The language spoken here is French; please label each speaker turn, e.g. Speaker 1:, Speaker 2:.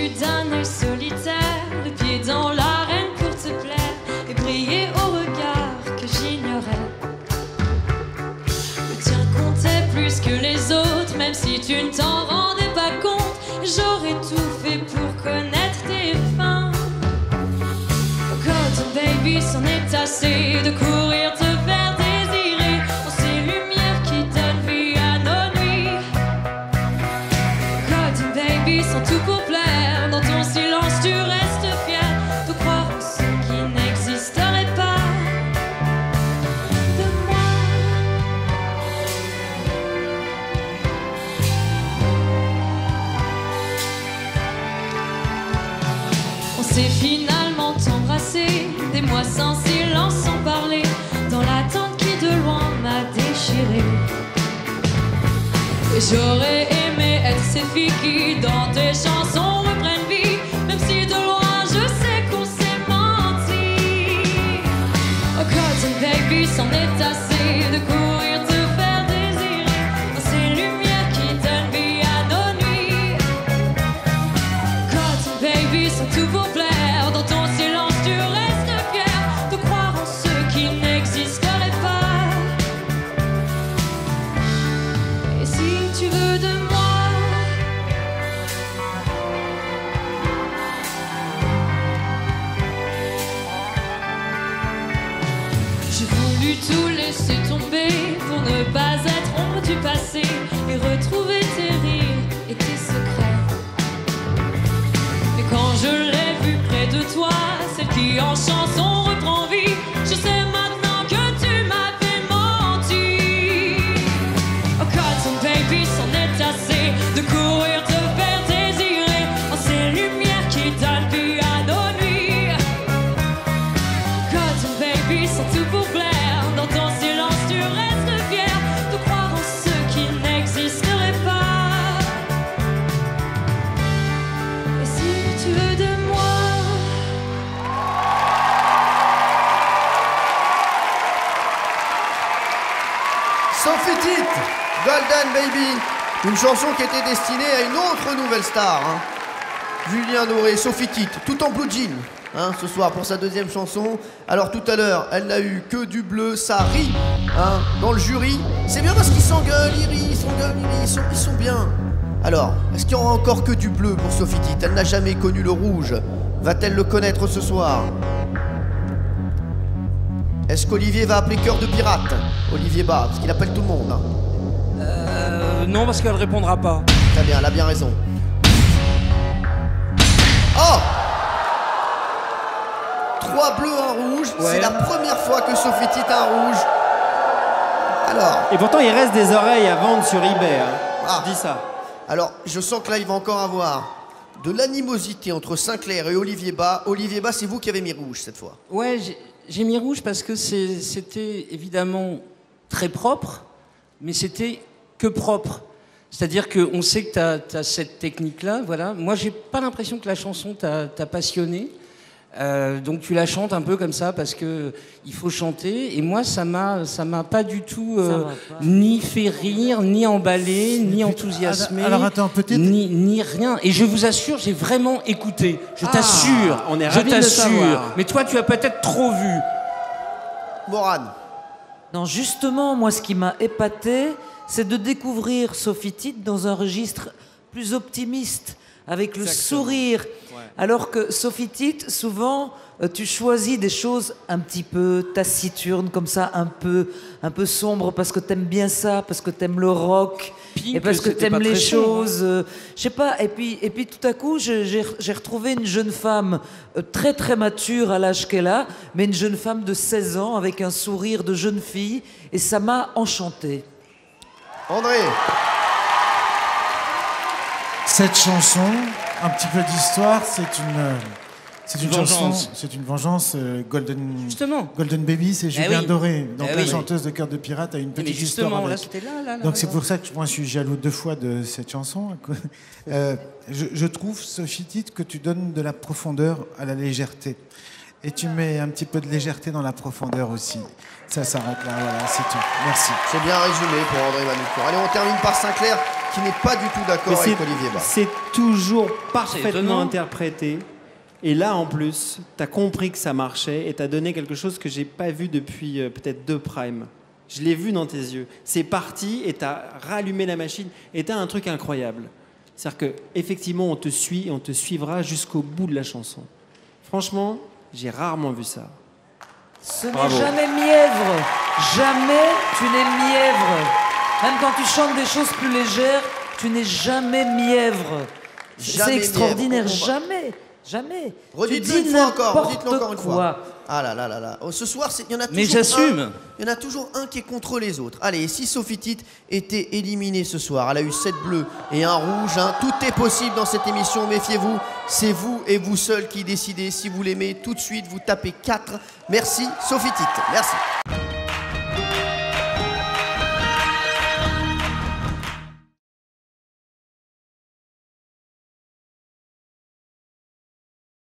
Speaker 1: vue d'un œil solitaire, le pied dans l'arène pour te plaire et briller au regard que j'ignorais. Le tien comptait plus que les autres, même si tu ne t'en rendais pas compte. J'aurais tout fait pour connaître tes fins. Cotton baby, c'en est assez de courir te faire désirer en ces lumières qui donnent vie à nos nuits. Cotton baby, sans tout pour plaire, dans ton silence tu restes fier de croire en ce qui n'existerait pas. De moi. On s'est finalement embrassé, des mois sans silence, sans parler, dans l'attente qui de loin m'a déchiré. Et j'aurais aimé être ces filles qui dans tes chansons reprennent vie, même si de loin je sais qu'on s'est menti. Oh Cotton baby, c'en est assez de courir te faire désirer dans ces lumières qui donnent vie à nos nuits. Cotton baby, sans tout pour plaire, dans ton silence tu restes fier de croire en ce qui n'existerait pas. Et si tu veux de moi, j'ai voulu tout laisser tomber pour ne pas être ombre du passé et retrouver tes rires et tes secrets. Et quand je l'ai vue près de toi, celle qui en chanson reprend vie, je sais maintenant que tu m'avais menti. Oh Cotton baby, c'en est assez de courir te faire désirer en ces lumières qui donnent vie à nos nuits. Cotton baby, sans tout pour plaire, dans ton silence tu restes fier de croire en ce qui n'existerait pas. Et si tu veux de moi,
Speaker 2: Sophie Tite, Golden Baby, une chanson qui était destinée à une autre nouvelle star. Julien Doré, Sophie Tite, tout en blue jean, ce soir pour sa deuxième chanson. Alors tout à l'heure, elle n'a eu que du bleu, ça rit dans le jury. C'est bien parce qu'ils s'engueulent, ils rient, ils s'engueulent, ils sont bien. Alors, est-ce qu'il y aura encore que du bleu pour Sophie Tite? Elle n'a jamais connu le rouge. Va-t-elle le connaître ce soir? Est-ce qu'Olivier va appeler Cœur de Pirate? Olivier Bas, parce qu'il appelle tout le monde.
Speaker 3: Non, parce qu'elle répondra pas.
Speaker 2: Très bien, elle a bien raison. Oh! 3 bleus, un rouge.
Speaker 3: Ouais.
Speaker 2: C'est la première fois que Sophie Tite a un rouge. Alors,
Speaker 4: Et pourtant, il reste des oreilles à vendre sur eBay.
Speaker 2: Ah.
Speaker 4: Je dis ça.
Speaker 2: alors, je sens que là, il va encore avoir de l'animosité entre Sinclair et Olivier Bas. Olivier Bas, c'est vous qui avez mis rouge cette fois.
Speaker 3: Ouais, j'ai mis rouge parce que c'était évidemment très propre, mais c'était que propre. C'est-à-dire qu'on sait que tu as cette technique-là, voilà. Moi, j'ai pas l'impression que la chanson t'a passionné. Donc tu la chantes un peu comme ça parce que il faut chanter. Et moi, ça m'a pas du tout ni fait rire, ni emballé, ni enthousiasmé.
Speaker 5: Alors attends, peut-être.
Speaker 3: Ni rien. Et je vous assure, j'ai vraiment écouté. Je t'assure.
Speaker 4: on est
Speaker 3: Je
Speaker 4: ravis de le
Speaker 3: t'assure.
Speaker 4: savoir.
Speaker 3: Mais toi, tu as peut-être trop vu.
Speaker 2: Morane.
Speaker 6: Non, justement, moi, ce qui m'a épaté, c'est de découvrir Sophie Tite dans un registre plus optimiste, avec le sourire. Alors que Sophie Tite, souvent, tu choisis des choses un petit peu taciturnes, comme ça, un peu sombres, parce que t'aimes bien ça, parce que t'aimes le rock,
Speaker 3: Pink,
Speaker 6: et parce que
Speaker 3: c'était
Speaker 6: t'aimes
Speaker 3: pas
Speaker 6: les
Speaker 3: très sombre,
Speaker 6: choses. Je sais pas. Et puis tout à coup, j'ai retrouvé une jeune femme très très mature à l'âge qu'elle a, mais une jeune femme de 16 ans avec un sourire de jeune fille, et ça m'a enchantée.
Speaker 2: André.
Speaker 5: Cette chanson, un petit peu d'histoire, c'est une
Speaker 3: Vengeance.
Speaker 5: chanson, c'est une vengeance. Golden Baby, c'est Julien
Speaker 3: oui.
Speaker 5: Doré. Donc
Speaker 3: Eh
Speaker 5: la
Speaker 3: oui.
Speaker 5: chanteuse de Cœur de Pirate a une
Speaker 3: Mais
Speaker 5: petite histoire
Speaker 3: justement, là,
Speaker 5: avec.
Speaker 3: c'était là.
Speaker 5: Donc c'est pour ça que moi je suis jaloux 2 fois de cette chanson. Je trouve, Sophie Tite, que tu donnes de la profondeur à la légèreté. Et tu mets un petit peu de légèreté dans la profondeur aussi. Ça s'arrête là, voilà, c'est tout. Merci.
Speaker 2: C'est bien résumé pour André Manoukian. Allez, on termine par Sinclair. qui n'est pas du tout d'accord avec Olivier Bas.
Speaker 4: C'est toujours
Speaker 3: étonnant.
Speaker 4: parfaitement interprété. Et là, en plus, tu as compris que ça marchait et tu as donné quelque chose que j'ai pas vu depuis peut-être 2 primes. Je l'ai vu dans tes yeux. C'est parti et tu as rallumé la machine et tu as un truc incroyable. C'est-à-dire qu'effectivement, on te suit et on te suivra jusqu'au bout de la chanson. Franchement, j'ai rarement vu ça.
Speaker 6: Ce n'est jamais mièvre. Jamais tu n'es mièvre. Même quand tu chantes des choses plus légères, tu n'es jamais mièvre. C'est extraordinaire. Jamais. Jamais.
Speaker 2: Redites-le une fois encore. Redites-le encore une fois. Ah là là là là. Oh, ce soir, il y en a toujours
Speaker 3: Mais j'assume.
Speaker 2: Il y en a toujours un qui est contre les autres. Allez, si Sophie Tite était éliminée ce soir, elle a eu 7 bleus et un rouge. Hein. Tout est possible dans cette émission, méfiez-vous. C'est vous et vous seul qui décidez. Si vous l'aimez, tout de suite, vous tapez 4. Merci Sophie Tite. Merci.